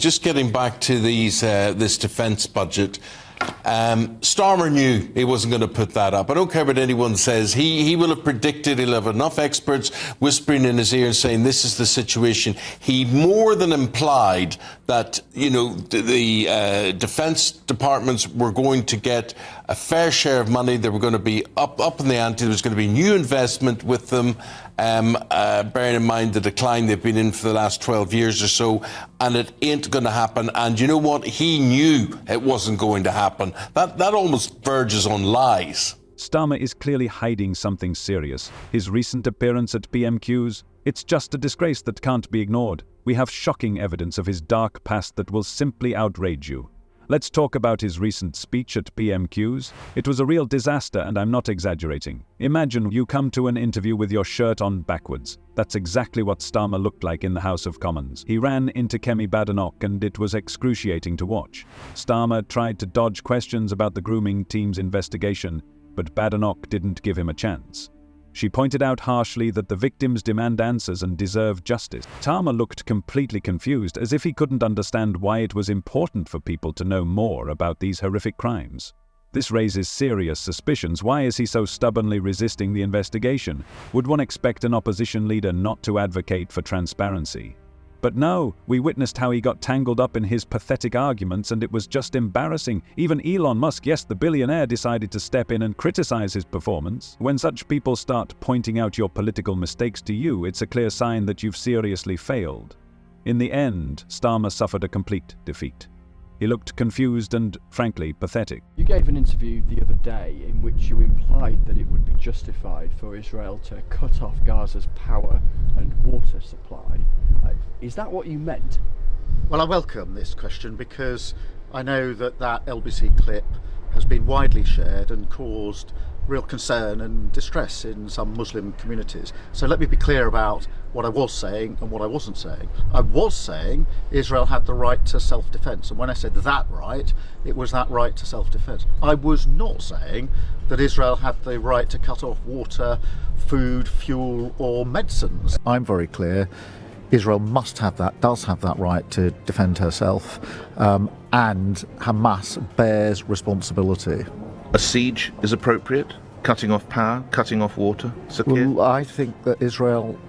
just getting back to this defence budget. Starmer knew he wasn't going to put that up. I don't care what anyone says. He will have predicted, he'll have enough experts whispering in his ear and saying this is the situation. He more than implied that, the defence departments were going to get a fair share of money. They were going to be up in the ante. There was going to be new investment with them, bearing in mind the decline they've been in for the last 12 years or so, and it ain't going to happen. And you know what? He knew it wasn't going to happen. That almost verges on lies. Starmer is clearly hiding something serious. His recent appearance at PMQS, it's just a disgrace that can't be ignored. We have shocking evidence of his dark past that will simply outrage you. Let's talk about his recent speech at PMQS. It was a real disaster, and I'm not exaggerating. Imagine you come to an interview with your shirt on backwards. That's exactly what Starmer looked like in the House of Commons. He ran into Kemi Badenoch, and it was excruciating to watch. Starmer tried to dodge questions about the grooming team's investigation, but Badenoch didn't give him a chance. She pointed out harshly that the victims demand answers and deserve justice. Starmer looked completely confused, as if he couldn't understand why it was important for people to know more about these horrific crimes. This raises serious suspicions. Why is he so stubbornly resisting the investigation? Would one expect an opposition leader not to advocate for transparency? But no, we witnessed how he got tangled up in his pathetic arguments, and it was just embarrassing. Even Elon Musk, yes, the billionaire, decided to step in and criticize his performance. When such people start pointing out your political mistakes to you, it's a clear sign that you've seriously failed. In the end, Starmer suffered a complete defeat. He looked confused and, frankly, pathetic. You gave an interview the other day in which you implied that it would be justified for Israel to cut off Gaza's power and water supply. Is that what you meant? Well, I welcome this question because I know that LBC clip has been widely shared and caused real concern and distress in some Muslim communities. So let me be clear about what I was saying and what I wasn't saying. I was saying Israel had the right to self-defense, and when I said that right, it was that right to self-defense. I was not saying that Israel had the right to cut off water, food, fuel or medicines. I'm very clear. Israel must have that, does have that right to defend herself, and Hamas bears responsibility. A siege is appropriate? Cutting off power, cutting off water? Keir? Well, I think that Israel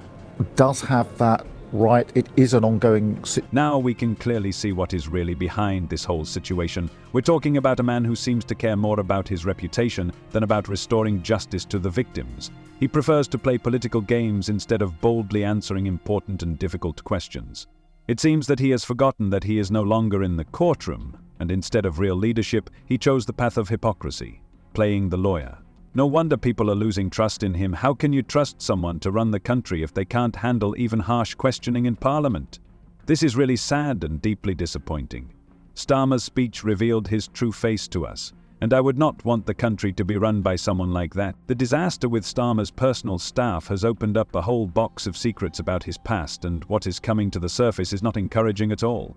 does have that right. It is an ongoing... Now we can clearly see what is really behind this whole situation. We're talking about a man who seems to care more about his reputation than about restoring justice to the victims. He prefers to play political games instead of boldly answering important and difficult questions. It seems that he has forgotten that he is no longer in the courtroom, and instead of real leadership, he chose the path of hypocrisy, playing the lawyer. No wonder people are losing trust in him. How can you trust someone to run the country if they can't handle even harsh questioning in Parliament? This is really sad and deeply disappointing. Starmer's speech revealed his true face to us, and I would not want the country to be run by someone like that. The disaster with Starmer's personal staff has opened up a whole box of secrets about his past, and what is coming to the surface is not encouraging at all.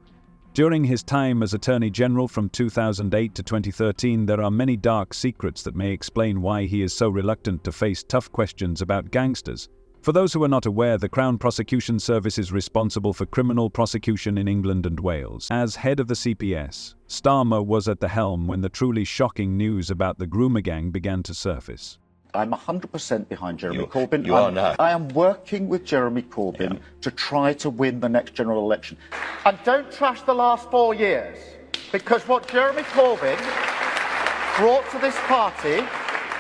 During his time as Attorney General from 2008 to 2013, there are many dark secrets that may explain why he is so reluctant to face tough questions about gangsters. For those who are not aware, the Crown Prosecution Service is responsible for criminal prosecution in England and Wales. As head of the CPS, Starmer was at the helm when the truly shocking news about the groomer gang began to surface. I'm 100% behind Jeremy Corbyn. You are now. I am working with Jeremy Corbyn to try to win the next general election. And don't trash the last 4 years, because what Jeremy Corbyn brought to this party,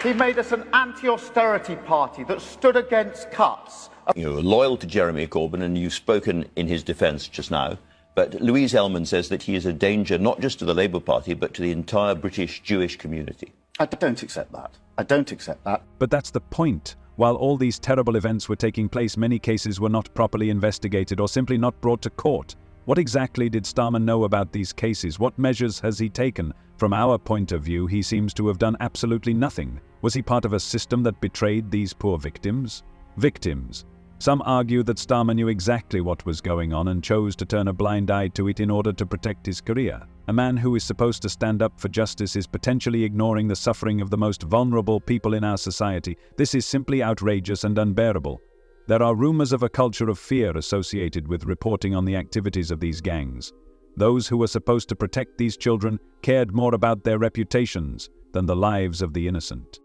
he made us an anti-austerity party that stood against cuts. You're loyal to Jeremy Corbyn, and you've spoken in his defence just now. But Louise Ellman says that he is a danger not just to the Labour Party, but to the entire British Jewish community. I don't accept that. I don't accept that. But that's the point. While all these terrible events were taking place, many cases were not properly investigated or simply not brought to court. What exactly did Starmer know about these cases? What measures has he taken? From our point of view, he seems to have done absolutely nothing. Was he part of a system that betrayed these poor victims? Victims. Some argue that Starmer knew exactly what was going on and chose to turn a blind eye to it in order to protect his career. A man who is supposed to stand up for justice is potentially ignoring the suffering of the most vulnerable people in our society. This is simply outrageous and unbearable. There are rumors of a culture of fear associated with reporting on the activities of these gangs. Those who were supposed to protect these children cared more about their reputations than the lives of the innocent.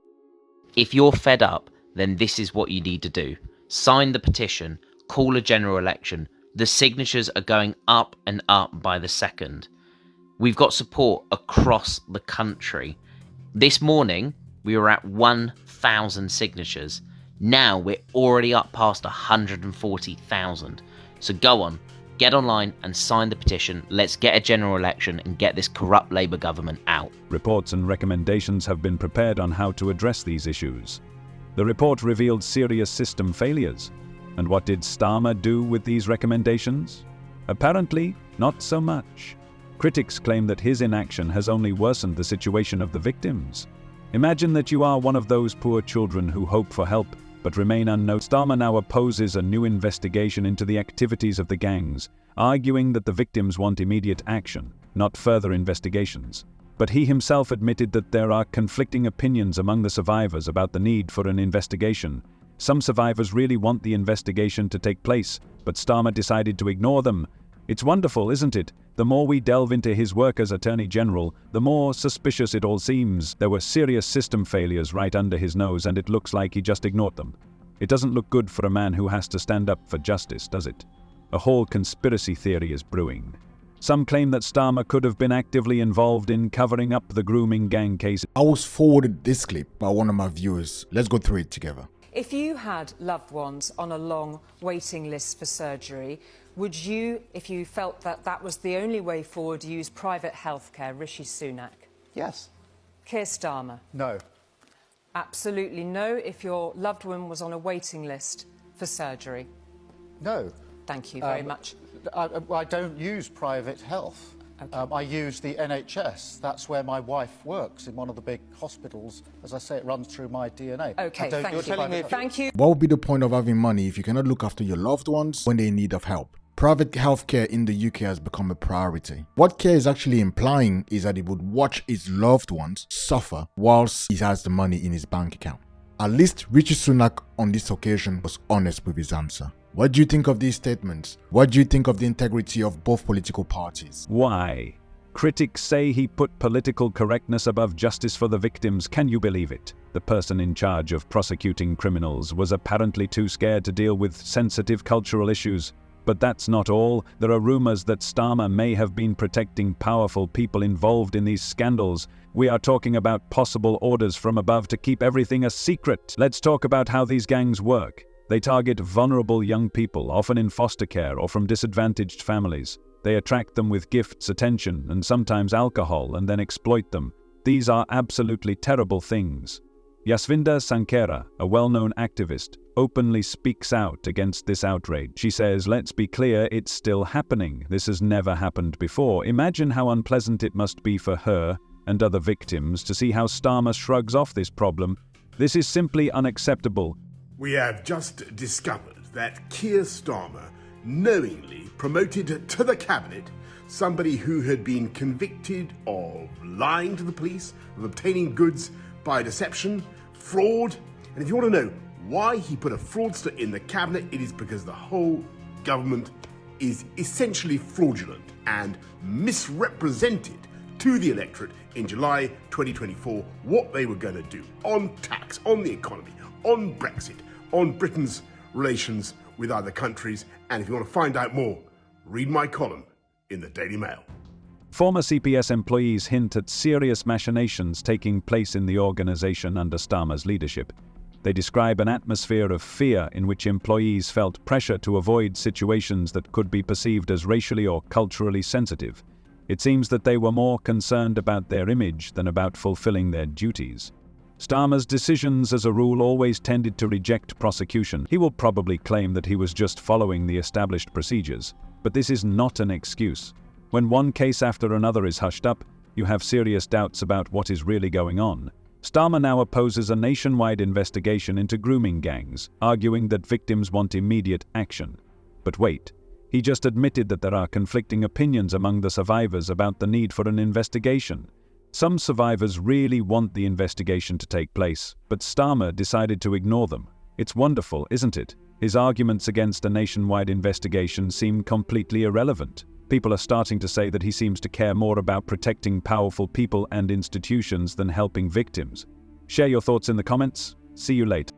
If you're fed up, then this is what you need to do. Sign the petition, call a general election. The signatures are going up and up by the second. We've got support across the country. This morning, we were at 1,000 signatures. Now we're already up past 140,000. So go on, get online and sign the petition. Let's get a general election and get this corrupt Labour government out. Reports and recommendations have been prepared on how to address these issues. The report revealed serious system failures. And what did Starmer do with these recommendations? Apparently, not so much. Critics claim that his inaction has only worsened the situation of the victims. Imagine that you are one of those poor children who hope for help but remain unknown. Starmer now opposes a new investigation into the activities of the gangs, arguing that the victims want immediate action, not further investigations. But he himself admitted that there are conflicting opinions among the survivors about the need for an investigation. Some survivors really want the investigation to take place, but Starmer decided to ignore them. It's wonderful, isn't it? The more we delve into his work as Attorney General, the more suspicious it all seems. There were serious system failures right under his nose, and it looks like he just ignored them. It doesn't look good for a man who has to stand up for justice, does it? A whole conspiracy theory is brewing. Some claim that Starmer could have been actively involved in covering up the grooming gang case. I was forwarded this clip by one of my viewers. Let's go through it together. If you had loved ones on a long waiting list for surgery, would you, if you felt that that was the only way forward, use private healthcare? Rishi Sunak? Yes. Keir Starmer? No. Absolutely no if your loved one was on a waiting list for surgery? No. Thank you very much. I don't use private health. Okay. I use the NHS. That's where my wife works, in one of the big hospitals. As I say, it runs through my DNA. Okay, thank you. What would be the point of having money if you cannot look after your loved ones when they're in need of help? Private healthcare in the UK has become a priority. What Keir is actually implying is that he would watch his loved ones suffer whilst he has the money in his bank account. At least Rishi Sunak on this occasion was honest with his answer. What do you think of these statements? What do you think of the integrity of both political parties? Why? Critics say he put political correctness above justice for the victims. Can you believe it? The person in charge of prosecuting criminals was apparently too scared to deal with sensitive cultural issues. But that's not all. There are rumors that Starmer may have been protecting powerful people involved in these scandals. We are talking about possible orders from above to keep everything a secret. Let's talk about how these gangs work. They target vulnerable young people, often in foster care or from disadvantaged families. They attract them with gifts, attention, and sometimes alcohol, and then exploit them. These are absolutely terrible things. Yasvinda Sankera, a well-known activist, openly speaks out against this outrage. She says, "Let's be clear, it's still happening. This has never happened before." Imagine how unpleasant it must be for her and other victims to see how Starmer shrugs off this problem. This is simply unacceptable. We have just discovered that Keir Starmer knowingly promoted to the cabinet somebody who had been convicted of lying to the police, of obtaining goods by deception, fraud. And if you want to know why he put a fraudster in the cabinet, it is because the whole government is essentially fraudulent and misrepresented to the electorate in July 2024 what they were going to do on tax, on the economy, on Brexit, on Britain's relations with other countries. And if you want to find out more, read my column in the Daily Mail. Former CPS employees hint at serious machinations taking place in the organization under Starmer's leadership. They describe an atmosphere of fear in which employees felt pressure to avoid situations that could be perceived as racially or culturally sensitive. It seems that they were more concerned about their image than about fulfilling their duties. Starmer's decisions, as a rule, always tended to reject prosecution. He will probably claim that he was just following the established procedures, but this is not an excuse. When one case after another is hushed up, you have serious doubts about what is really going on. Starmer now opposes a nationwide investigation into grooming gangs, arguing that victims want immediate action. But wait, he just admitted that there are conflicting opinions among the survivors about the need for an investigation. Some survivors really want the investigation to take place, but Starmer decided to ignore them. It's wonderful, isn't it? His arguments against a nationwide investigation seem completely irrelevant. People are starting to say that he seems to care more about protecting powerful people and institutions than helping victims. Share your thoughts in the comments. See you later.